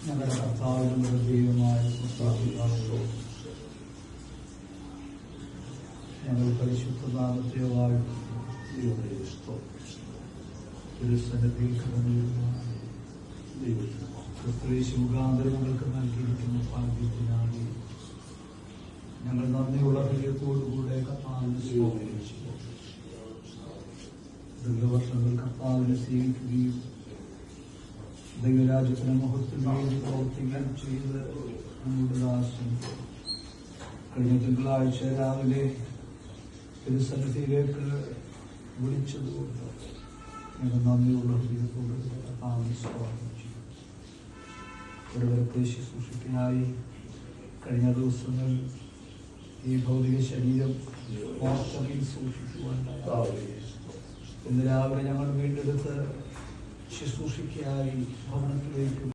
ഞങ്ങളുടെ കർത്താവിന്റെ ദൈവമായ ഞങ്ങൾ പരിശുദ്ധ നാമത്തെ തിരുസന്നിധിയിൽ മുഖാന്തരം ഞങ്ങൾക്ക് നൽകിയിരിക്കുന്ന ഭാഗ്യത്തിനായി ഞങ്ങൾ നന്ദിയുള്ള ഹൃദയത്തോടുകൂടെ കർത്താവിനെ സ്വീകരിച്ചു. ദീർഘവർഷങ്ങൾ കർത്താവിനെ സേവിക്കുകയും ദൈവരാജ്യത്തിന് മഹത്വം വേണ്ടി പ്രവർത്തിക്കുകയും ചെയ്ത് നമ്മുടെ ദാസൻ കഴിഞ്ഞ തിങ്കളാഴ്ച രാവിലെ തിരുസന്നിധിയിലേക്ക് വിളിച്ചതുകൊണ്ട് ഞങ്ങൾ നന്ദിയുള്ള ഹൃദയത്തോട് കർത്താവിനെ സ്വാഗതം ചെയ്യും. ഒരുവരത്തെ ശുശ്രൂഷയ്ക്കായി കഴിഞ്ഞ ദിവസങ്ങൾ ഈ ഭൗതിക ശരീരം വാസ്തവിൽ സൂക്ഷിക്കുവാനായി ഇന്ന് രാവിലെ ഞങ്ങൾ വീണ്ടെടുത്ത് ശുശ്രൂഷയ്ക്കായി ഭവനത്തിലേക്ക്